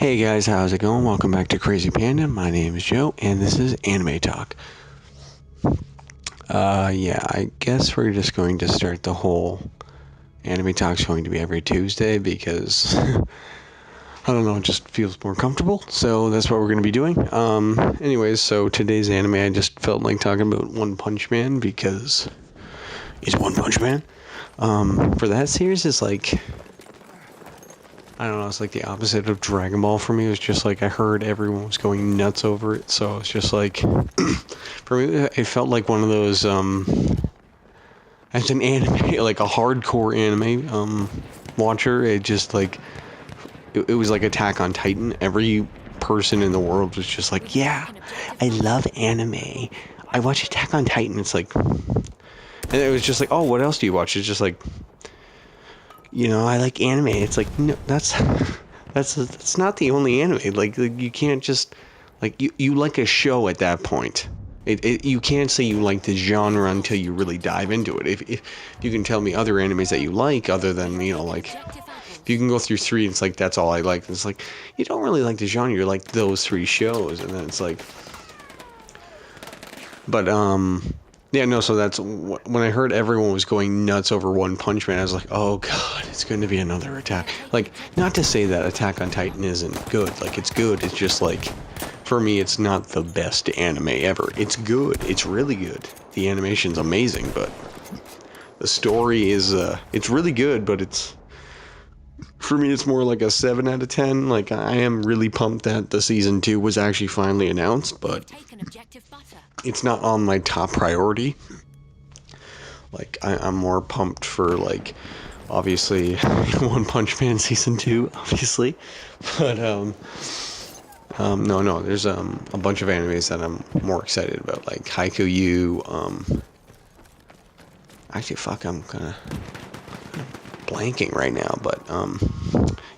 Hey guys, how's it going? Welcome back to Crazy Panda. My name is Joe, and this is Anime Talk. I guess we're just going to start the whole Anime Talk's going to be every Tuesday because I don't know, it just feels more comfortable. So that's what we're going to be doing. Anyways, so today's anime, I just felt like talking about One Punch Man because it's One Punch Man. For that series, it's like, I don't know, it's like the opposite of Dragon Ball for me. It was just like I heard everyone was going nuts over it, so it's just like for me it felt like one of those as an anime, like a hardcore anime watcher, it just like it was like Attack on Titan. Every person in the world was just like, yeah, I love anime. I watch Attack on Titan. It's like, and it was just like, oh, what else do you watch? It's just like, I like anime. It's like, no, that's not the only anime. Like you can't just, like, you like a show at that point. You can't say you like the genre until you really dive into it. If you can tell me other animes that you like, other than, like, if you can go through three, it's like, that's all I like. It's like, you don't really like the genre, you like those three shows. And then it's like, but, yeah, no, so that's when I heard everyone was going nuts over One Punch Man, I was like, oh god, it's going to be another attack. Like, not to say that Attack on Titan isn't good. Like, it's good. It's just like, for me, it's not the best anime ever. It's good. It's really good. The animation's amazing, but the story is, it's really good, but for me, it's more like a 7 out of 10. Like, I am really pumped that the season 2 was actually finally announced, but it's not on my top priority. Like, I'm more pumped for, like, obviously, One Punch Man season 2, obviously. But, no, there's, a bunch of animes that I'm more excited about, like Haikyuu, actually, fuck, I'm kinda blanking right now, but,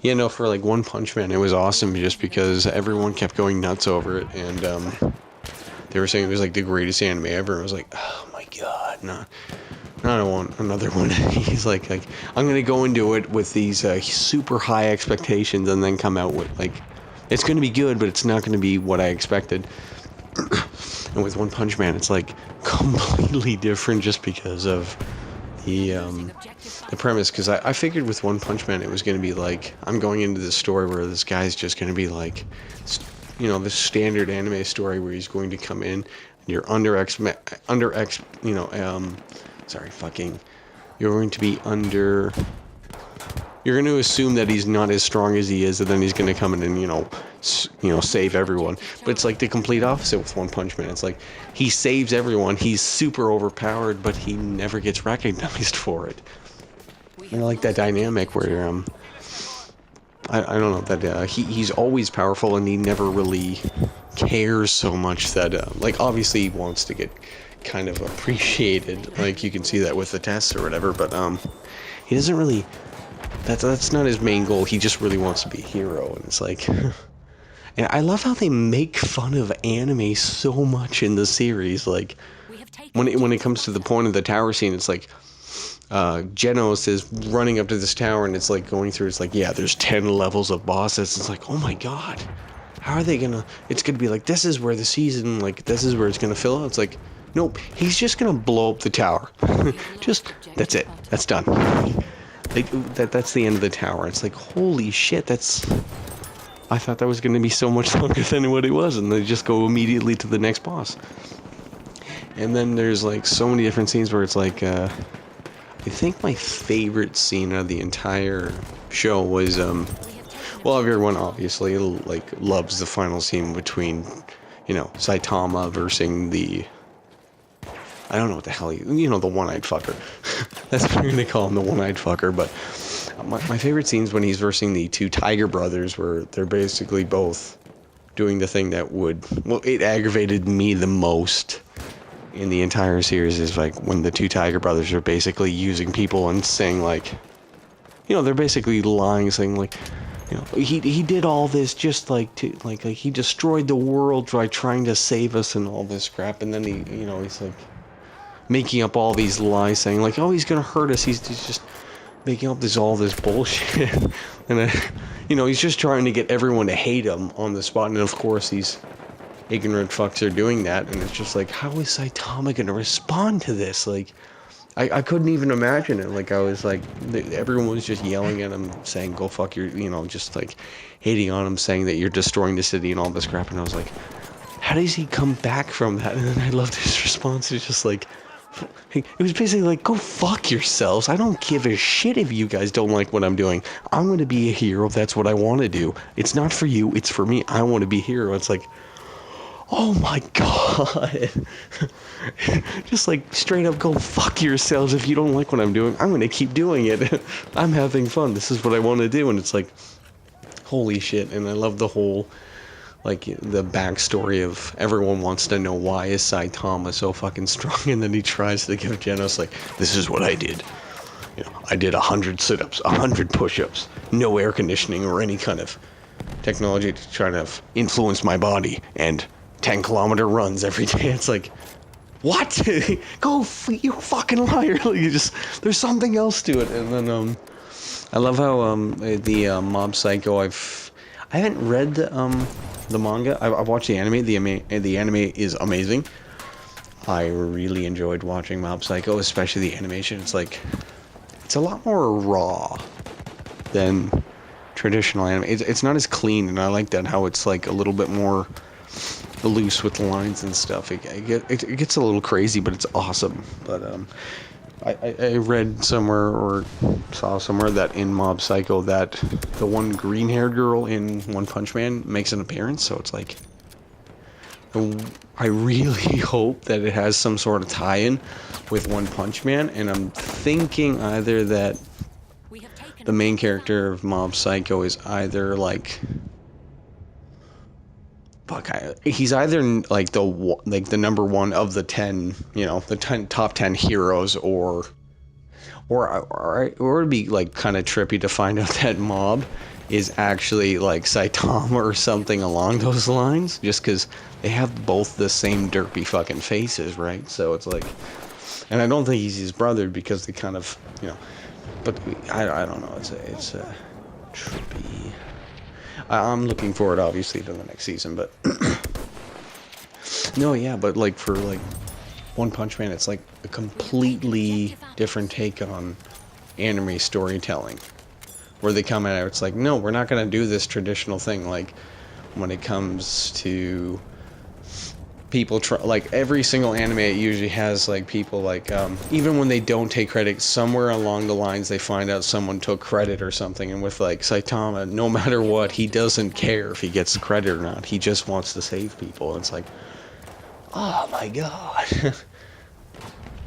yeah, no, for, like, One Punch Man, it was awesome just because everyone kept going nuts over it, and, they were saying it was like the greatest anime ever. I was like, oh my god, no, I don't want another one. He's like, I'm gonna go into it with these super high expectations and then come out with, like, it's gonna be good, but it's not gonna be what I expected. And with One Punch Man, it's like completely different just because of the premise. Because I figured with One Punch Man it was gonna be like, I'm going into this story where this guy's just gonna be like, the standard anime story where he's going to come in and you're you're going to assume that he's not as strong as he is, and then he's going to come in and, save everyone. But it's like the complete opposite with One Punch Man. It's like, he saves everyone, he's super overpowered, but he never gets recognized for it. And I like that dynamic where, I don't know, that he's always powerful and he never really cares so much that, like, obviously he wants to get kind of appreciated, like you can see that with the tests or whatever, but he doesn't really, that's not his main goal. He just really wants to be a hero, and it's like, and I love how they make fun of anime so much in the series. Like, when it comes to the point of the tower scene, it's like, Genos is running up to this tower and it's like going through, it's like, yeah, there's 10 levels of bosses. It's like, oh my god, how are they gonna, it's gonna be like, this is where the season, like, this is where it's gonna fill out. It's like, nope, he's just gonna blow up the tower. That's it, that's done. Like, that's the end of the tower. It's like, holy shit, I thought that was gonna be so much longer than what it was, and they just go immediately to the next boss. And then there's like so many different scenes where it's like, I think my favorite scene of the entire show was, well, everyone obviously, like, loves the final scene between, Saitama versus the, I don't know what the hell, the one-eyed fucker. That's what we're gonna call him, the one-eyed fucker, but my favorite scene's when he's versing the two Tiger brothers, where they're basically both doing the thing that it aggravated me the most in the entire series, is like when the two Tiger brothers are basically using people and saying, like, they're basically lying, saying, like, he did all this just like to, like he destroyed the world by trying to save us and all this crap, and then he's like making up all these lies, saying like, oh, he's gonna hurt us, he's just making up all this bullshit. And you know, he's just trying to get everyone to hate him on the spot, and of course these ignorant fucks are doing that, and it's just like, how is Saitama gonna respond to this? Like, I couldn't even imagine it. Like, I was like, everyone was just yelling at him, saying, go fuck your, you know, just like hating on him, saying that you're destroying the city and all this crap. And I was like, how does he come back from that? And then I loved his response. It's just like, it was basically like, go fuck yourselves. I don't give a shit if you guys don't like what I'm doing. I'm going to be a hero. That's what I want to do. It's not for you. It's for me. I want to be a hero. It's like, oh my god. Just like straight up go fuck yourselves. If you don't like what I'm doing, I'm gonna keep doing it. I'm having fun. This is what I want to do. And it's like, holy shit. And I love the whole, like, the backstory of everyone wants to know why is Saitama so fucking strong, and then he tries to give Genos like, this is what I did. You know, I did 100 sit-ups, 100 push-ups, no air conditioning or any kind of technology to try to influence my body, and 10-kilometer runs every day. It's like, what? You fucking liar. Like, you just, there's something else to it. And then I love how the Mob Psycho, I haven't read the manga. I've watched the anime. The anime is amazing. I really enjoyed watching Mob Psycho, especially the animation. It's like, it's a lot more raw than traditional anime. It's not as clean, and I like that, how it's like a little bit more loose with the lines and stuff. It gets a little crazy, but it's awesome. But I read somewhere or saw somewhere that in Mob Psycho that the one green-haired girl in One Punch Man makes an appearance, so it's like, I really hope that it has some sort of tie-in with One Punch Man, and I'm thinking either that the main character of Mob Psycho is either like, he's either like the number one of the 10, you know, the top 10 heroes, or it'd be like kind of trippy to find out that Mob is actually like Saitama or something along those lines, just because they have both the same derpy fucking faces, right? So it's like, and I don't think he's his brother, because they kind of, you know, but I don't know, it's a trippy. I'm looking forward, obviously, to the next season, but no, yeah, but like for like One Punch Man, it's like a completely different take on anime storytelling, where they come at it, it's like, no, we're not gonna do this traditional thing. Like, when it comes to people like every single anime, it usually has like people like even when they don't take credit, somewhere along the lines they find out someone took credit or something. And with like Saitama, no matter what, he doesn't care if he gets the credit or not. He just wants to save people. And it's like, oh my god.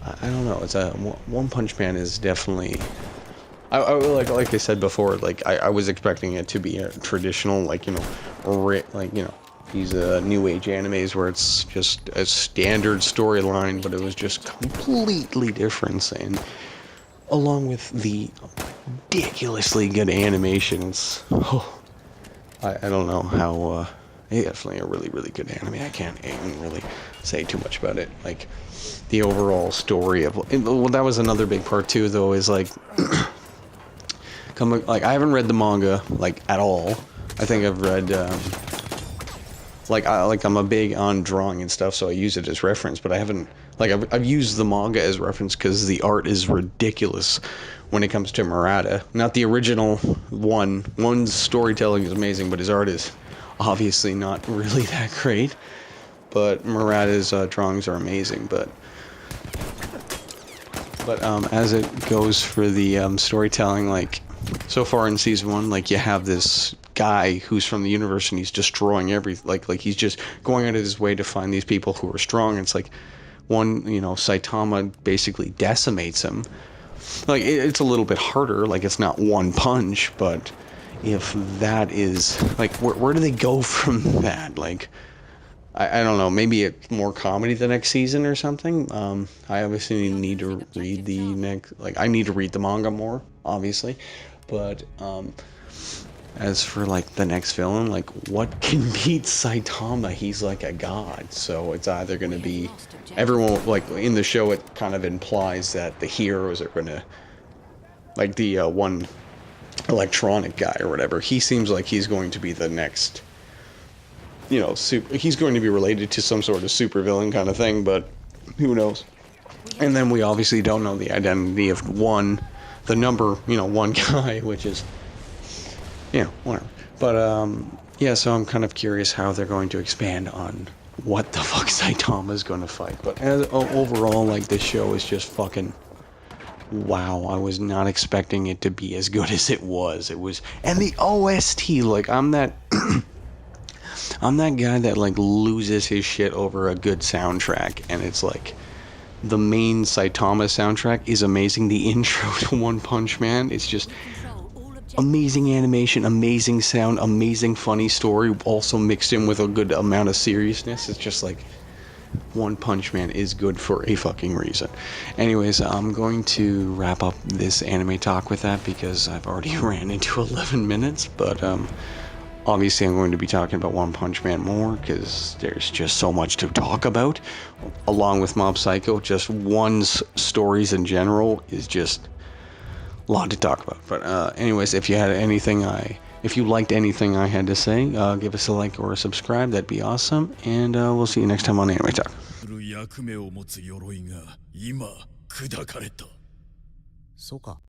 I don't know. It's a One Punch Man is definitely. I like I said before, like I was expecting it to be a traditional, like, you know, like, you know, these new age animes where it's just a standard storyline, but it was just completely different. And along with the ridiculously good animation, it's, I don't know how, it's definitely a really, really good anime. I can't even really say too much about it. Like, the overall story of, well, that was another big part too, though, is like, like, I haven't read the manga, like, at all. I think I've read, I'm a big on drawing and stuff, so I use it as reference, but I haven't, like, I've used the manga as reference because the art is ridiculous when it comes to Murata. Not the original one. One's storytelling is amazing, but his art is obviously not really that great. But Murata's drawings are amazing, but as it goes for the storytelling, like, so far in season 1, like, you have this guy who's from the universe, and he's destroying like he's just going out of his way to find these people who are strong. It's like, one, you know, Saitama basically decimates him. Like, it's a little bit harder, like, it's not one punch, but if that is, like, where do they go from that? Like, I don't know, maybe it's more comedy the next season or something. I obviously need to read the next, like, I need to read the manga more, obviously, but as for like the next villain, like, what can beat Saitama? He's like a god. So it's either going to be everyone, like, in the show it kind of implies that the heroes are going to, like, the one electronic guy or whatever. He seems like he's going to be the next, he's going to be related to some sort of supervillain kind of thing, but who knows? And then we obviously don't know the identity of the number, one guy, which is, whatever. But, yeah, so I'm kind of curious how they're going to expand on what the fuck Saitama's going to fight. But overall, like, this show is just fucking wow. I was not expecting it to be as good as it was. And the OST, like, I'm that guy that, like, loses his shit over a good soundtrack, and it's like the main Saitama soundtrack is amazing. The intro to One Punch Man is just amazing animation, amazing sound, amazing funny story, also mixed in with a good amount of seriousness. It's just like One Punch Man is good for a fucking reason. Anyways, I'm going to wrap up this anime talk with that because I've already ran into 11 minutes, but obviously I'm going to be talking about One Punch Man more because there's just so much to talk about. Along with Mob Psycho, just one's stories in general is just a lot to talk about. But anyways, if you liked anything I had to say, give us a like or a subscribe. That'd be awesome. And we'll see you next time on Anime Talk. そうか。